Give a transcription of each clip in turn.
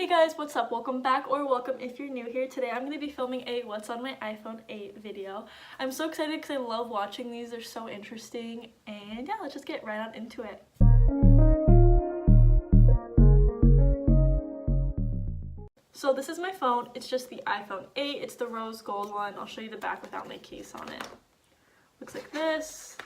Hey guys, what's up? Welcome back, or welcome if you're new here. Today I'm going to be filming a what's on my iPhone 8 video. I'm so excited because I love watching these. They're so interesting, and yeah, let's just get right on into it. So this is my phone. It's just the iPhone 8. It's the rose gold one. I'll show you the back without my case on it. Looks like this.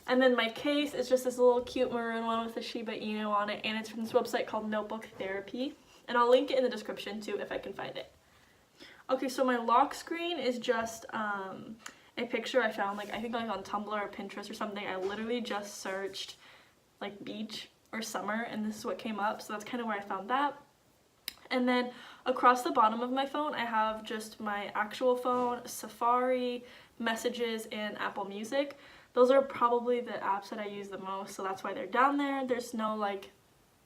And then my case is just this little cute maroon one with a Shiba Inu on it, and it's from this website called Notebook Therapy. And I'll link it in the description too if I can find it. Okay, so my lock screen is just a picture I found, I think on Tumblr or Pinterest or something. I literally just searched like beach or summer, and this is what came up, so that's kind of where I found that. And then across the bottom of my phone, I have just my actual phone, Safari, Messages, and Apple Music. Those are probably the apps that I use the most, so that's why they're down there. There's no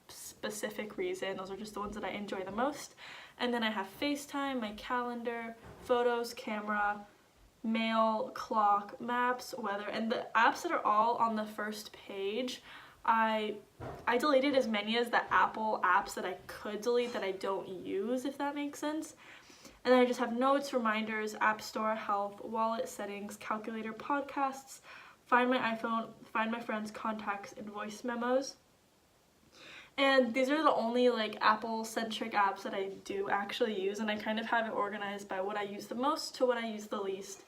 specific reason. Those are just the ones that I enjoy the most. And then I have FaceTime, my calendar, photos, camera, mail, clock, maps, weather, and the apps that are all on the first page. I deleted as many as the Apple apps that I could delete that I don't use, if that makes sense. And then I just have notes, reminders, app store, health, wallet, settings, calculator, podcasts, find my iPhone, find my friends, contacts, and voice memos. And these are the only Apple-centric apps that I do actually use, and I kind of have it organized by what I use the most to what I use the least.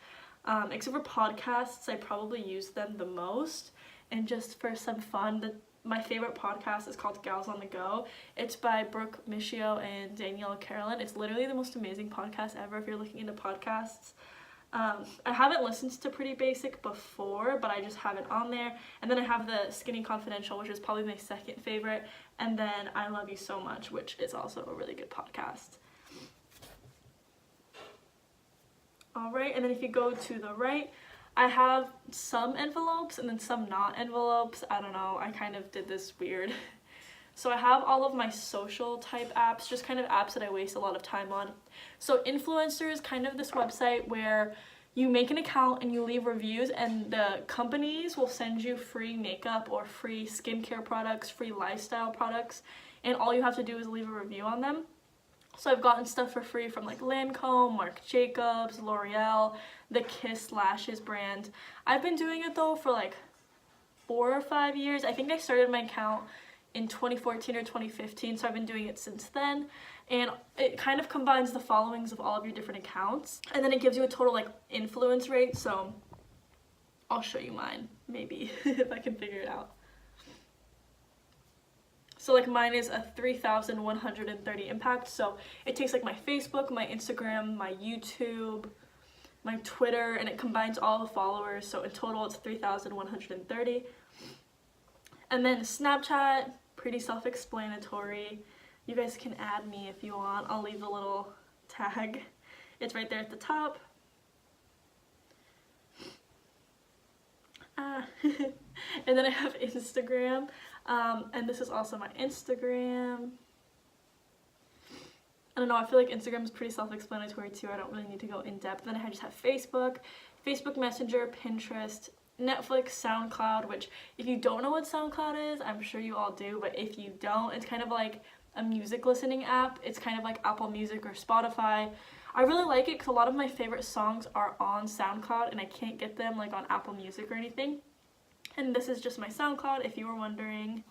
Except for podcasts, I probably use them the most. And just for some fun, my favorite podcast is called Gals on the Go. It's by Brooke Michio and Danielle Carolyn. It's literally the most amazing podcast ever if you're looking into podcasts. I haven't listened to Pretty Basic before, but I just have it on there. And then I have the Skinny Confidential, which is probably my second favorite. And then I Love You So Much, which is also a really good podcast. Alright, and then if you go to the right, I have some envelopes and then some not envelopes. I don't know, I kind of did this weird. So I have all of my social type apps, just kind of apps that I waste a lot of time on. So Influencer is kind of this website where you make an account and you leave reviews, and the companies will send you free makeup or free skincare products, free lifestyle products, and all you have to do is leave a review on them. So I've gotten stuff for free from Lancome, Marc Jacobs, L'Oreal, the Kiss Lashes brand. I've been doing it though for 4 or 5 years. I think I started my account in 2014 or 2015, so I've been doing it since then. And it kind of combines the followings of all of your different accounts, and then it gives you a total influence rate. So I'll show you mine, maybe, if I can figure it out. So mine is a 3,130 impact. So it takes my Facebook, my Instagram, my YouTube, my Twitter, and it combines all the followers. So in total it's 3,130. And then Snapchat, pretty self-explanatory. You guys can add me if you want. I'll leave a little tag. It's right there at the top. And then I have Instagram. And this is also my Instagram. I don't know, I feel like Instagram is pretty self-explanatory too. I don't really need to go in depth. Then I just have Facebook, Facebook Messenger, Pinterest, Netflix, SoundCloud, which if you don't know what SoundCloud is, I'm sure you all do, but if you don't, it's kind of like a music listening app. It's kind of like Apple Music or Spotify. I really like it because a lot of my favorite songs are on SoundCloud and I can't get them on Apple Music or anything. And this is just my SoundCloud if you were wondering.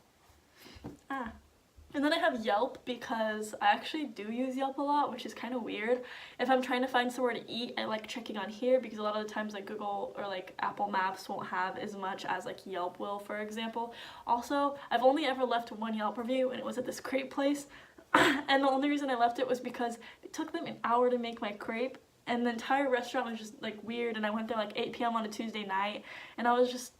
And then I have Yelp because I actually do use Yelp a lot, which is kind of weird. If I'm trying to find somewhere to eat, I like checking on here because a lot of the times Google or Apple Maps won't have as much as Yelp will, for example. Also, I've only ever left one Yelp review, and it was at this crepe place. And the only reason I left it was because it took them an hour to make my crepe, and the entire restaurant was just weird, and I went there 8 p.m. on a Tuesday night, and I was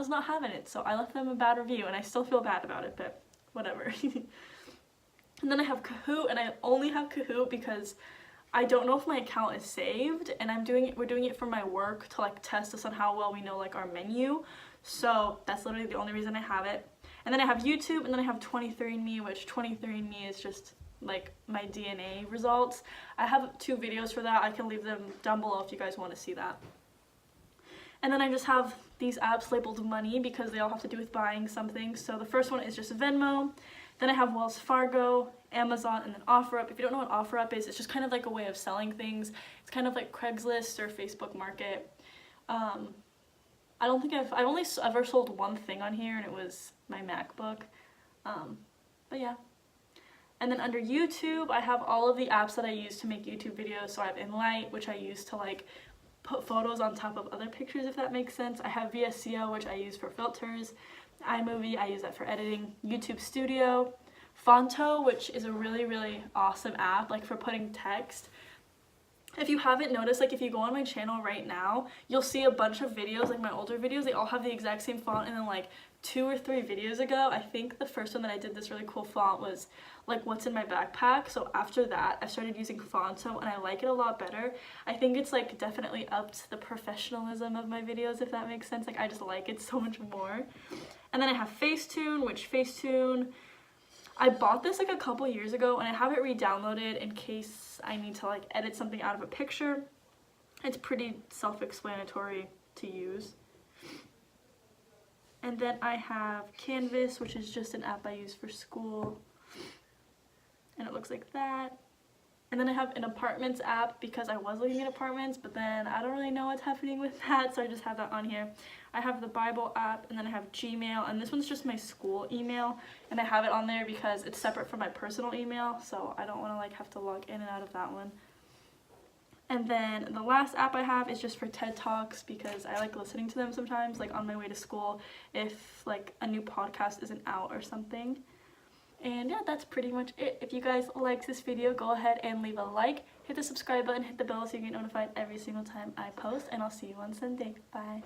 not having it, so I left them a bad review, and I still feel bad about it, but whatever. And then I have Kahoot, and I only have Kahoot because I don't know if my account is saved, and we're doing it for my work to test us on how well we know our menu. So that's literally the only reason I have it. And then I have YouTube, and then I have 23andMe, which 23andMe is just my DNA results. I have 2 videos for that. I can leave them down below if you guys want to see that. And then I just have these apps labeled money because they all have to do with buying something. So the first one is just Venmo. Then I have Wells Fargo, Amazon, and then OfferUp. If you don't know what OfferUp is, it's just kind of like a way of selling things. It's kind of like Craigslist or Facebook Market. I don't think I've only ever sold one thing on here, and it was my MacBook. But yeah. And then under YouTube, I have all of the apps that I use to make YouTube videos. So I have Enlight, which I use to like put photos on top of other pictures, if that makes sense. I have VSCO, which I use for filters. iMovie, I use that for editing. YouTube Studio. Fonto, which is a really, really awesome app, like for putting text. If you haven't noticed, like if you go on my channel right now, you'll see a bunch of videos, like my older videos, they all have the exact same font. And then like 2 or 3 videos ago, I think the first one that I did this really cool font was like what's in my backpack. So after that, I started using Fonto, and I like it a lot better. I think it's like definitely upped the professionalism of my videos, if that makes sense. Like I just like it so much more. And then I have Facetune, which Facetune, I bought this like a couple years ago, and I have it re-downloaded in case I need to like edit something out of a picture. It's pretty self-explanatory to use. And then I have Canvas, which is just an app I use for school. And it looks like that. And then I have an apartments app because I was looking at apartments, but then I don't really know what's happening with that, so I just have that on here. I have the Bible app, and then I have Gmail, and this one's just my school email, and I have it on there because it's separate from my personal email, so I don't want to like have to log in and out of that one. And then the last app I have is just for TED Talks because I like listening to them sometimes, like on my way to school, if like a new podcast isn't out or something. And yeah, that's pretty much it. If you guys liked this video, go ahead and leave a like, hit the subscribe button, hit the bell so you get notified every single time I post, and I'll see you on Sunday. Bye.